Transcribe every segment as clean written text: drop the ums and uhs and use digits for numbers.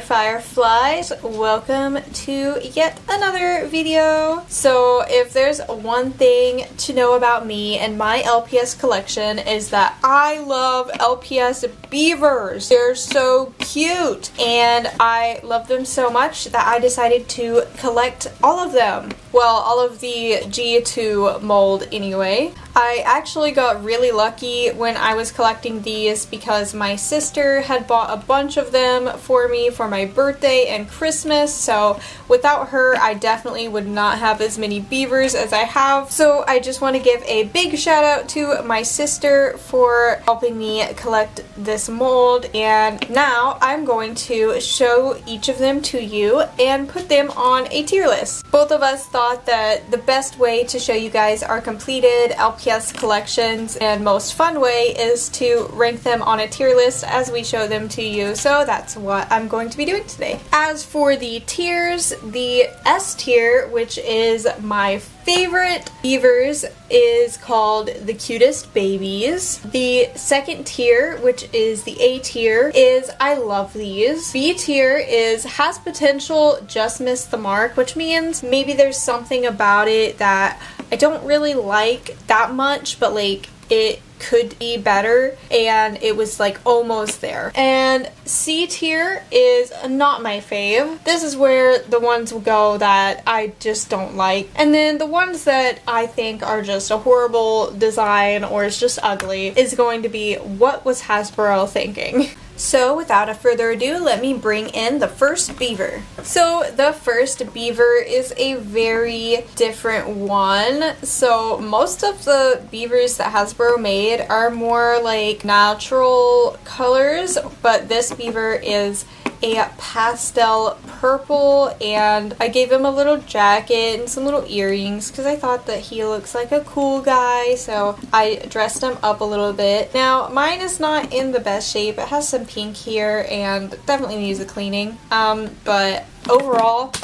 Fireflies, welcome to yet another video. So if there's one thing to know about me and my LPS collection is that I love LPS Beavers. They're so cute and I love them so much that I decided to collect all of them. Well, all of the G2 mold anyway. I actually got really lucky when I was collecting these because my sister had bought a bunch of them for me for my birthday and Christmas, so without her I definitely would not have as many beavers as I have. So I just want to give a big shout out to my sister for helping me collect this mold, and now I'm going to show each of them to you and put them on a tier list. Both of us thought that the best way to show you guys our completed LPS collections and most fun way is to rank them on a tier list as we show them to you, so that's what I'm going to be doing today. As for the tiers, the S tier, which is my favorite beavers, is called the cutest babies. The second tier, which is the A tier, is I love these. B tier is has potential, just missed the mark, which means maybe there's something about it that I don't really like that much, but like it could be better, and it was like almost there. And C tier is not my fave. This is where the ones will go that I just don't like, and then the ones that I think are just a horrible design or is just ugly is going to be what was Hasbro thinking. So without a further ado, let me bring in the first beaver. So the first beaver is a very different one. So most of the beavers that Hasbro made are more like natural colors, but this beaver is a pastel purple, and I gave him a little jacket and some little earrings because I thought that he looks like a cool guy, so I dressed him up a little bit. Now mine is not in the best shape. It has some pink here and definitely needs a cleaning, but overall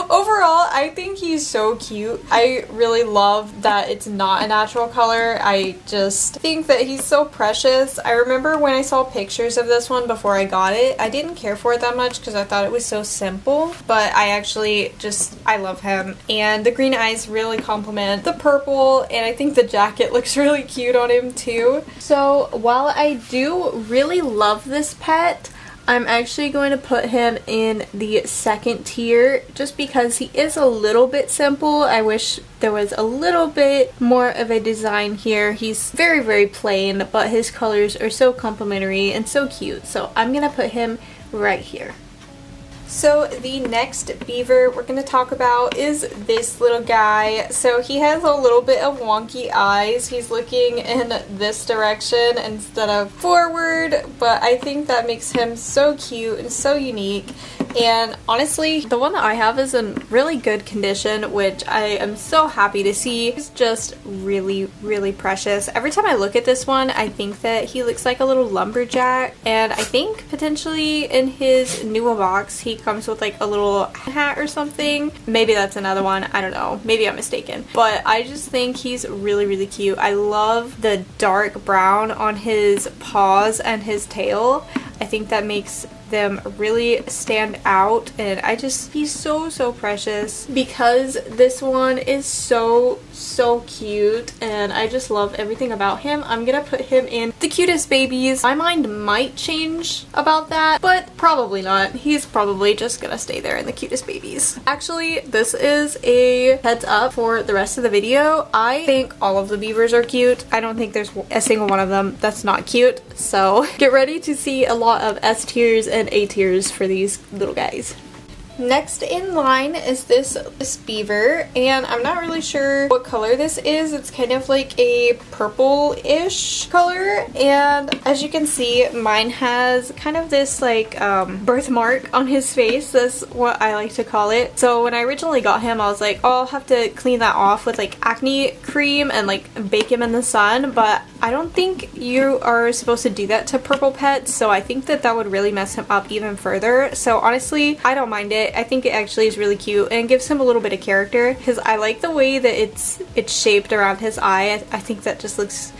Overall, I think he's so cute. I really love that it's not a natural color. I just think that he's so precious. I remember when I saw pictures of this one before I got it, I didn't care for it that much because I thought it was so simple, but I actually I love him. And the green eyes really complement the purple, and I think the jacket looks really cute on him too. So while I do really love this pet, I'm actually going to put him in the second tier just because he is a little bit simple. I wish there was a little bit more of a design here. He's very, very plain, but his colors are so complimentary and so cute. So I'm going to put him right here. So the next beaver we're going to talk about is this little guy. So he has a little bit of wonky eyes. He's looking in this direction instead of forward, but I think that makes him so cute and so unique. And honestly, the one that I have is in really good condition, which I am so happy to see. He's just really, really precious. Every time I look at this one, I think that he looks like a little lumberjack, and I think potentially in his newer box he comes with like a little hat or something. Maybe that's another one, I don't know, maybe I'm mistaken, but I just think he's really, really cute. I love the dark brown on his paws and his tail. I think that makes them really stand out, and he's so precious because this one is so cute, and I just love everything about him. I'm gonna put him in the cutest babies. My mind might change about that, but probably not. He's probably just gonna stay there in the cutest babies. Actually, this is a heads up for the rest of the video. I think all of the beavers are cute. I don't think there's a single one of them that's not cute, so get ready to see a lot of S tiers and A tiers for these little guys. Next in line is this beaver, and I'm not really sure what color this is. It's kind of like a purple-ish color, and as you can see, mine has kind of this like birthmark on his face. That's what I like to call it. So when I originally got him, I was like, oh, I'll have to clean that off with like acne cream and like bake him in the sun, but I don't think you are supposed to do that to purple pets, so I think that that would really mess him up even further. So honestly, I don't mind it. I think it actually is really cute and gives him a little bit of character, because I like the way that it's shaped around his eye. I think that just looks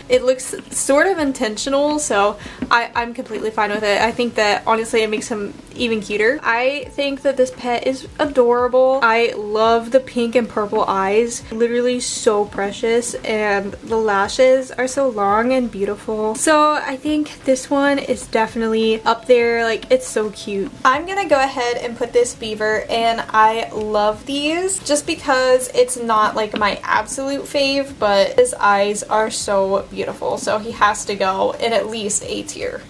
sort of intentional, so I'm completely fine with it. I think that honestly it makes him even cuter. I think that this pet is adorable. I love the pink and purple eyes, literally so precious, and the lashes are so long and beautiful. So I think this one is definitely up there. Like, it's so cute. I'm gonna go ahead and put this beaver, and I love these just because it's not like my absolute fave, but his eyes are so beautiful, so he has to go in at least A tier.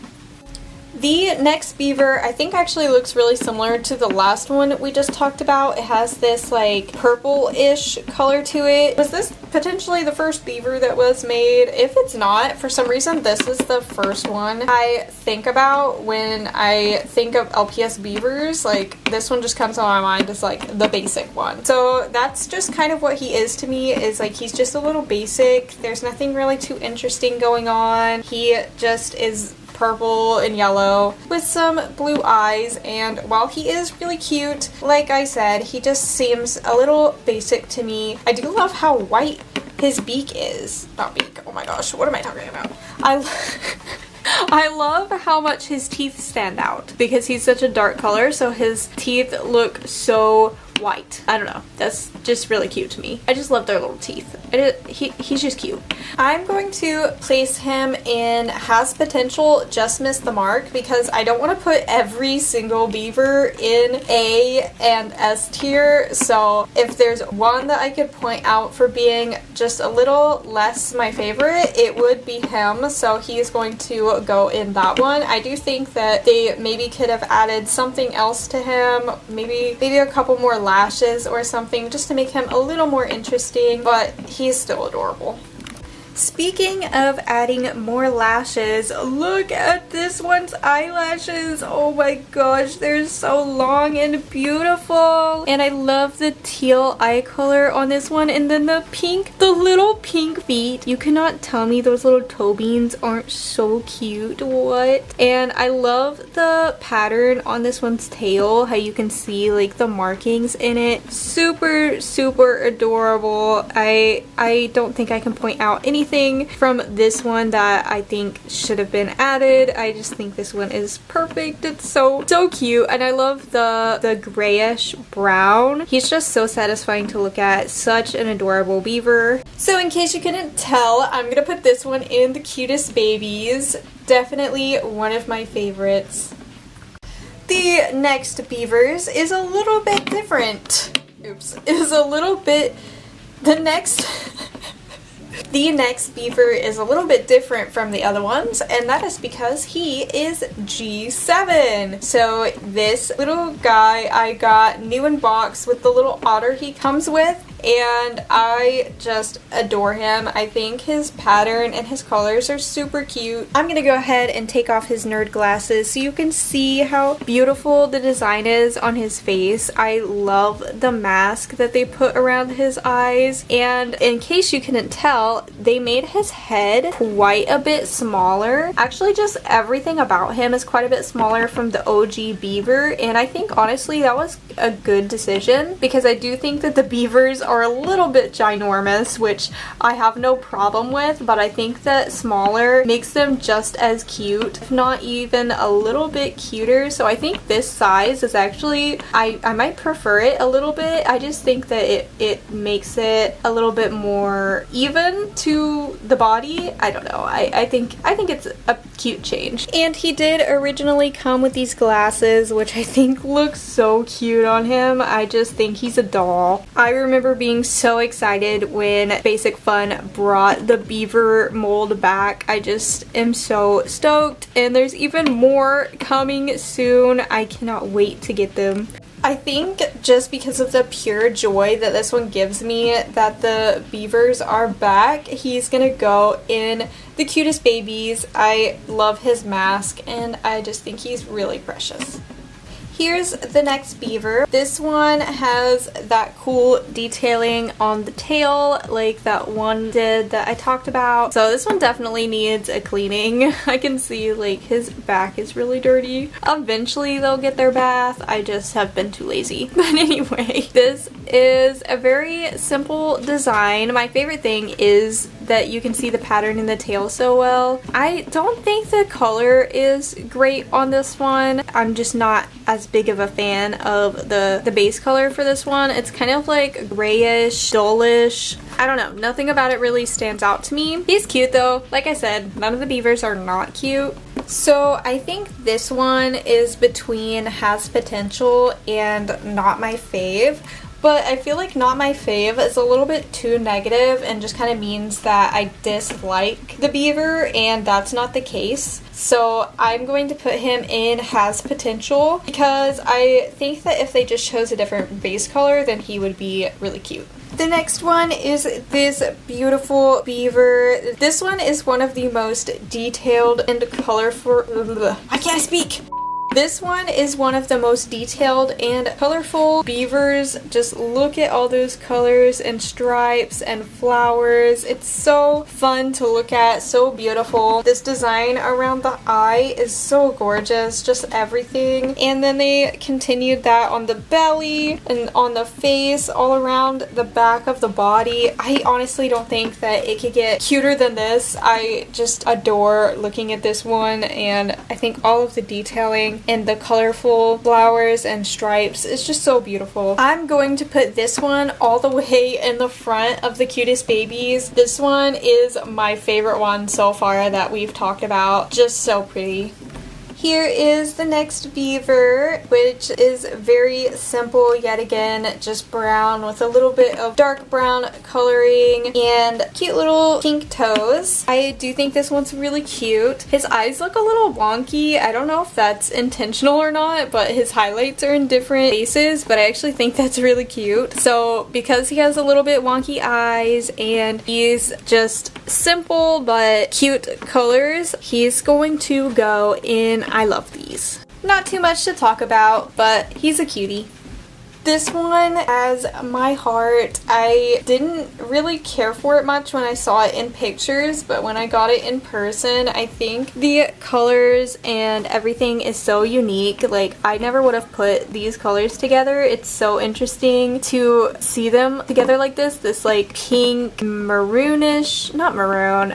The next beaver I think actually looks really similar to the last one we just talked about. It has this like purple-ish color to it. Was this potentially the first beaver that was made? If it's not, for some reason this is the first one I think about when I think of LPS beavers. Like, this one just comes to my mind as like the basic one. So that's just kind of what he is to me, is like he's just a little basic. There's nothing really too interesting going on. He just is purple and yellow with some blue eyes, and while he is really cute, like I said, he just seems a little basic to me. I do love how white his beak is. Not beak, oh my gosh, what am I talking about? I love how much his teeth stand out because he's such a dark color, so his teeth look so white. I don't know, that's just really cute to me. I just love their little teeth. He's just cute. I'm going to place him in has potential, just missed the mark, because I don't want to put every single beaver in A and S tier. So if there's one that I could point out for being just a little less my favorite, it would be him. So he's going to go in that one. I do think that they maybe could have added something else to him, maybe a couple more lashes or something, just to make him a little more interesting, but he's still adorable. Speaking of adding more lashes, look at this one's eyelashes. Oh my gosh, they're so long and beautiful. And I love the teal eye color on this one. And then the little pink feet. You cannot tell me those little toe beans aren't so cute. What? And I love the pattern on this one's tail, how you can see like the markings in it. Super, super adorable. I don't think I can point out anything from this one that I think should have been added. I just think this one is perfect. It's so cute, and I love the grayish brown. He's just so satisfying to look at. Such an adorable beaver. So in case you couldn't tell, I'm gonna put this one in the cutest babies. Nefinitely one of my favorites. The next beavers is a little bit different. The next beaver is a little bit different from the other ones, and that is because he is G7. So this little guy I got new in box with the little otter he comes with, and I just adore him. I think his pattern and his colors are super cute. I'm gonna go ahead and take off his nerd glasses so you can see how beautiful the design is on his face. I love the mask that they put around his eyes, and in case you couldn't tell, they made his head quite a bit smaller. Actually, just everything about him is quite a bit smaller from the OG beaver, and I think honestly that was a good decision, because I do think that the beavers are a little bit ginormous, which I have no problem with, but I think that smaller makes them just as cute, if not even a little bit cuter. So I think this size is actually, I might prefer it a little bit. I just think that it makes it a little bit more even to the body. I don't know. I think it's a cute change. And he did originally come with these glasses, which I think look so cute on him. I just think he's a doll. I remember being so excited when Basic Fun brought the beaver mold back. I just am so stoked, and there's even more coming soon. I cannot wait to get them. I think just because of the pure joy that this one gives me that the beavers are back, he's gonna go in the cutest babies. I love his mask, and I just think he's really precious. Here's the next beaver. This one has that cool detailing on the tail like that one did that I talked about. So this one definitely needs a cleaning. I can see like his back is really dirty. Eventually they'll get their bath. I just have been too lazy. But anyway, this is a very simple design. My favorite thing is that you can see the pattern in the tail so well. I don't think the color is great on this one. I'm just not as big of a fan of the base color for this one. It's kind of like grayish, dullish. I don't know. Nothing about it really stands out to me. He's cute though. Like I said, none of the beavers are not cute. So I think this one is between has potential and not my fave. But I feel like not my fave is a little bit too negative and just kind of means that I dislike the beaver, and that's not the case. So I'm going to put him in has potential because I think that if they just chose a different base color, then he would be really cute. The next one is this beautiful beaver. This one is one of the most detailed and colorful. I can't speak! This one is one of the most detailed and colorful beavers. Just look at all those colors and stripes and flowers. It's so fun to look at, so beautiful. This design around the eye is so gorgeous, just everything. And then they continued that on the belly and on the face, all around the back of the body. I honestly don't think that it could get cuter than this. I just adore looking at this one, and I think all of the detailing and the colorful flowers and stripes is just so beautiful. I'm going to put this one all the way in the front of the cutest babies. This one is my favorite one so far that we've talked about. Just so pretty. Here is the next beaver, which is very simple yet again, just brown with a little bit of dark brown coloring and cute little pink toes. I do think this one's really cute. His eyes look a little wonky. I don't know if that's intentional or not, but his highlights are in different places, but I actually think that's really cute. So because he has a little bit wonky eyes and he's just simple but cute colors, he's going to go in I love these. Not too much to talk about, but he's a cutie. This one has my heart. I didn't really care for it much when I saw it in pictures, but when I got it in person, I think the colors and everything is so unique. Like, I never would have put these colors together. It's so interesting to see them together like this. This like pink, maroonish, not maroon,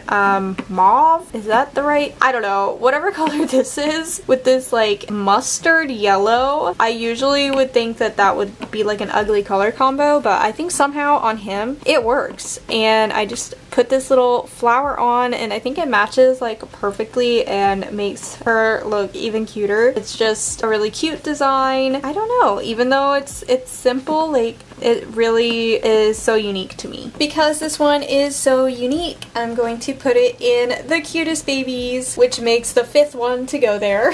mauve? Is that the right? I don't know. Whatever color this is with this like mustard yellow. I usually would think that that would be like an ugly color combo, but I think somehow on him it works, and I just put this little flower on and I think it matches like perfectly and makes her look even cuter. It's just a really cute design. I don't know, even though it's simple, like it really is so unique to me. Because this one is so unique, I'm going to put it in the cutest babies, which makes the fifth one to go there.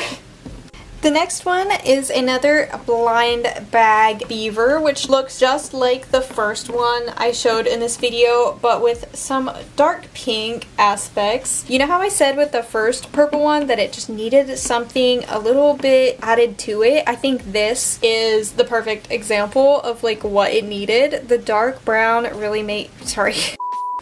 The next one is another blind bag beaver, which looks just like the first one I showed in this video, but with some dark pink aspects. You know how I said with the first purple one that it just needed something a little bit added to it? I think this is the perfect example of like what it needed. The dark brown really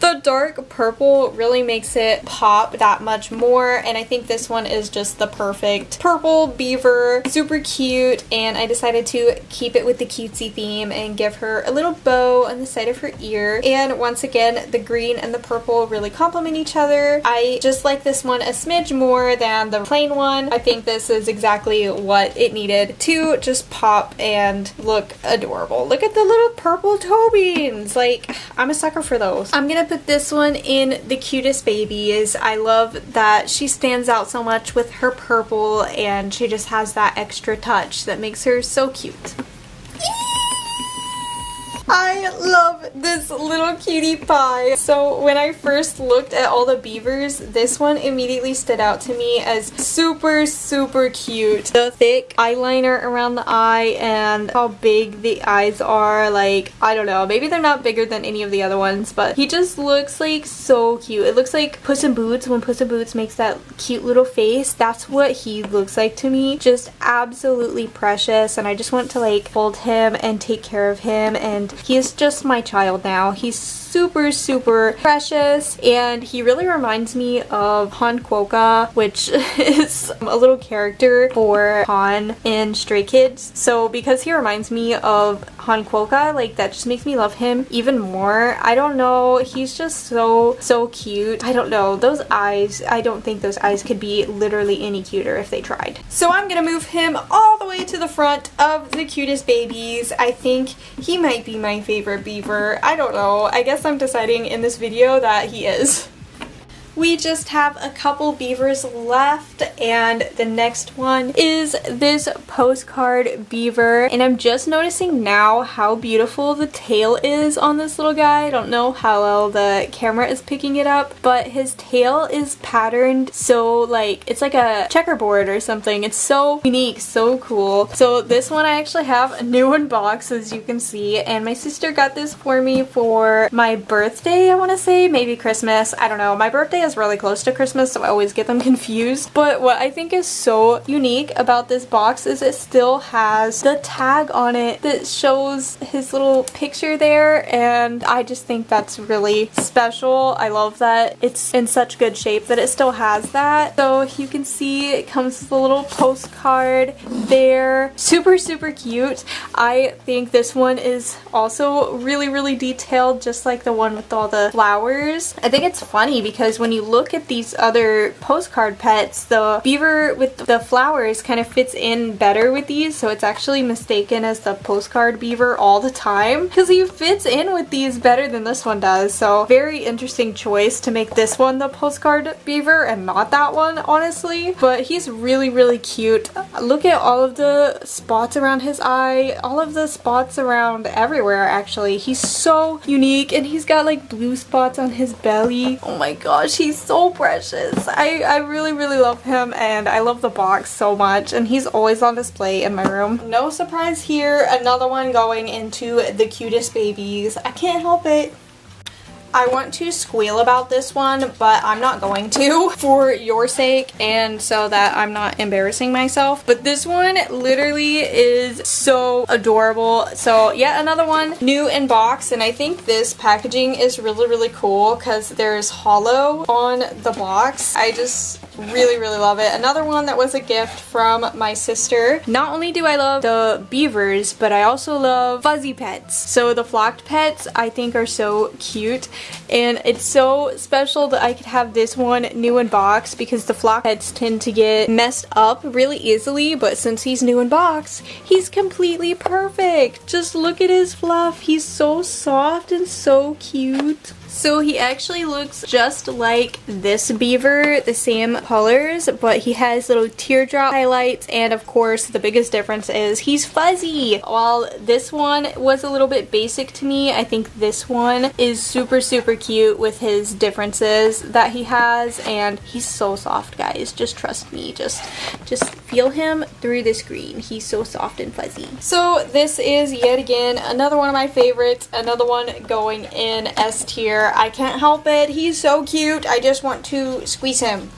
the dark purple really makes it pop that much more, and I think this one is just the perfect purple beaver. Super cute, and I decided to keep it with the cutesy theme and give her a little bow on the side of her ear. And once again, the green and the purple really complement each other. I just like this one a smidge more than the plain one. I think this is exactly what it needed to just pop and look adorable. Look at the little purple toe beans. Like, I'm a sucker for those. I'm gonna put this one in the cutest babies. I love that she stands out so much with her purple, and she just has that extra touch that makes her so cute. I love this little cutie pie. So when I first looked at all the beavers, this one immediately stood out to me as super, super cute. The thick eyeliner around the eye and how big the eyes are. Like, I don't know, maybe they're not bigger than any of the other ones, but he just looks like so cute. It looks like Puss in Boots when Puss in Boots makes that cute little face. That's what he looks like to me. Just absolutely precious, and I just want to like hold him and take care of him, and he is just my child now. He's super, super precious, and he really reminds me of Han Quokka, which is a little character for Han in Stray Kids. So because he reminds me of Han Quokka, like, that just makes me love him even more. I don't know, he's just so cute. I don't know, those eyes, I don't think those eyes could be literally any cuter if they tried. So I'm gonna move him all the way to the front of the cutest babies. I think he might be my favorite beaver. I don't know, I guess I'm deciding in this video that he is. We just have a couple beavers left, and the next one is this postcard beaver, and I'm just noticing now how beautiful the tail is on this little guy. I don't know how well the camera is picking it up, but his tail is patterned so like it's like a checkerboard or something. It's so unique, so cool. So this one I actually have a new in box, as you can see, and my sister got this for me for my birthday, I want to say, maybe Christmas, I don't know. My birthday is really close to Christmas, so I always get them confused. But what I think is so unique about this box is it still has the tag on it that shows his little picture there, and I just think that's really special. I love that it's in such good shape that it still has that. So you can see it comes with a little postcard there. Super, super cute. I think this one is also really, really detailed, just like the one with all the flowers. I think it's funny because when you look at these other postcard pets, the beaver with the flowers kind of fits in better with these, so it's actually mistaken as the postcard beaver all the time because he fits in with these better than this one does. So very interesting choice to make this one the postcard beaver and not that one, honestly. But he's really, really cute. Look at all of the spots around his eye, all of the spots around everywhere actually. He's so unique, and he's got like blue spots on his belly. Oh my gosh, he's so precious. I really, really love him, and I love the box so much, and he's always on display in my room. No surprise here, another one going into the cutest babies. I can't help it. I want to squeal about this one, but I'm not going to for your sake and so that I'm not embarrassing myself. But this one literally is so adorable. So yet another one new in box, and I think this packaging is really, really cool because there's hollow on the box. I just really, really love it. Another one that was a gift from my sister. Not only do I love the beavers, but I also love fuzzy pets. So the flocked pets I think are so cute, and it's so special that I could have this one new in box because the flock pets tend to get messed up really easily, but since he's new in box, he's completely perfect. Just look at his fluff. He's so soft and so cute. So he actually looks just like this beaver, the same colors, but he has little teardrop highlights, and of course the biggest difference is he's fuzzy. While this one was a little bit basic to me, I think this one is super, super cute with his differences that he has, and he's so soft, guys. Just trust me. Just feel him through the screen. He's so soft and fuzzy. So this is yet again another one of my favorites, another one going in S tier. I can't help it. He's so cute. I just want to squeeze him.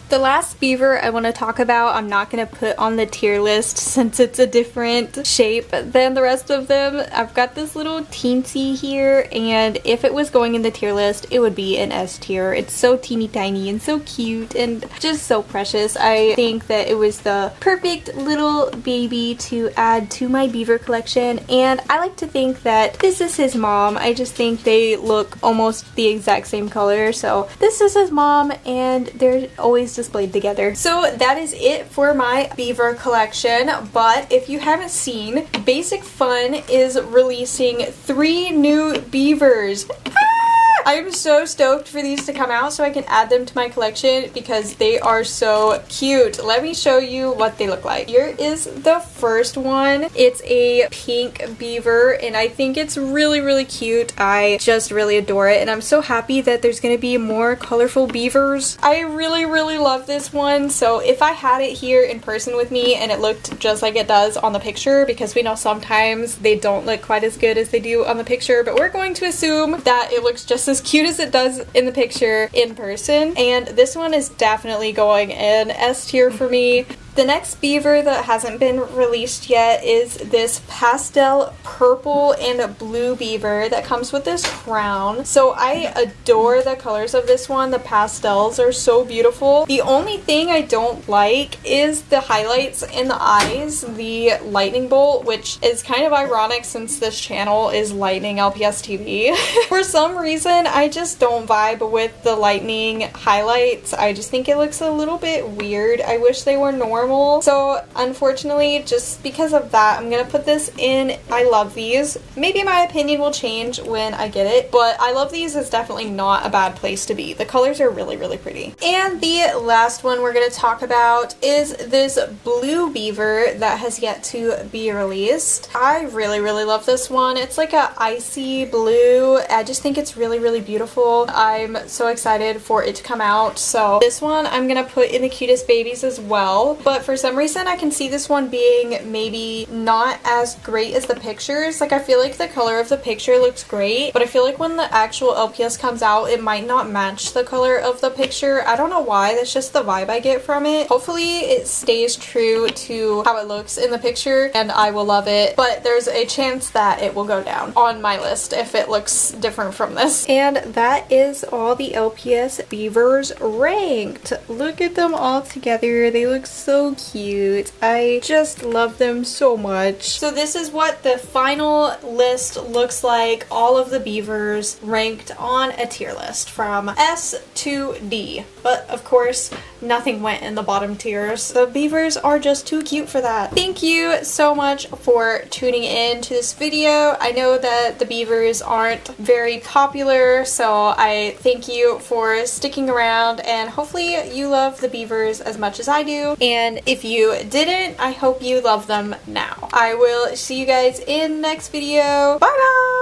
The last beaver I want to talk about, I'm not going to put on the tier list since it's a different shape than the rest of them. I've got this little teensy here, and if it was going in the tier list, it would be an S tier. It's so teeny tiny and so cute and just so precious. I think that it was the perfect little baby to add to my beaver collection, and I like to think that this is his mom. I just think they look almost the exact same color, so this is his mom, and they're always displayed together. So that is it for my beaver collection, but if you haven't seen, Basic Fun is releasing 3 new beavers. I'm so stoked for these to come out so I can add them to my collection because they are so cute. Let me show you what they look like. Here is the first one. It's a pink beaver and I think it's really, really cute. I just really adore it and I'm so happy that there's going to be more colorful beavers. I really, really love this one. So if I had it here in person with me and it looked just like it does on the picture, because we know sometimes they don't look quite as good as they do on the picture, but we're going to assume that it looks just as cute as it does in the picture in person. And this one is definitely going in S tier for me. The next beaver that hasn't been released yet is this pastel purple and blue beaver that comes with this crown. So I adore the colors of this one. The pastels are so beautiful. The only thing I don't like is the highlights in the eyes, the lightning bolt, which is kind of ironic since this channel is LightningLpsTV. For some reason, I just don't vibe with the lightning highlights. I just think it looks a little bit weird. I wish they were normal. So unfortunately, just because of that, I'm gonna put this in I love these. Maybe my opinion will change when I get it, but I love these is definitely not a bad place to be. The colors are really, really pretty. And the last one we're gonna talk about is this blue beaver that has yet to be released. I really, really love this one. It's like a icy blue. I just think it's really, really beautiful. I'm so excited for it to come out. So this one I'm gonna put in the cutest babies as well, but for some reason I can see this one being maybe not as great as the pictures. Like I feel like the color of the picture looks great, but I feel like when the actual LPS comes out it might not match the color of the picture. I don't know why, that's just the vibe I get from it. Hopefully it stays true to how it looks in the picture and I will love it, but there's a chance that it will go down on my list if it looks different from this. And that is all the LPS beavers ranked. Look at them all together. They look so cute. I just love them so much. So this is what the final list looks like. All of the beavers ranked on a tier list from S to D. But of course, nothing went in the bottom tiers. The beavers are just too cute for that. Thank you so much for tuning in to this video. I know that the beavers aren't very popular, so I thank you for sticking around and hopefully you love the beavers as much as I do. And if you didn't, I hope you love them now. I will see you guys in the next video. Bye bye!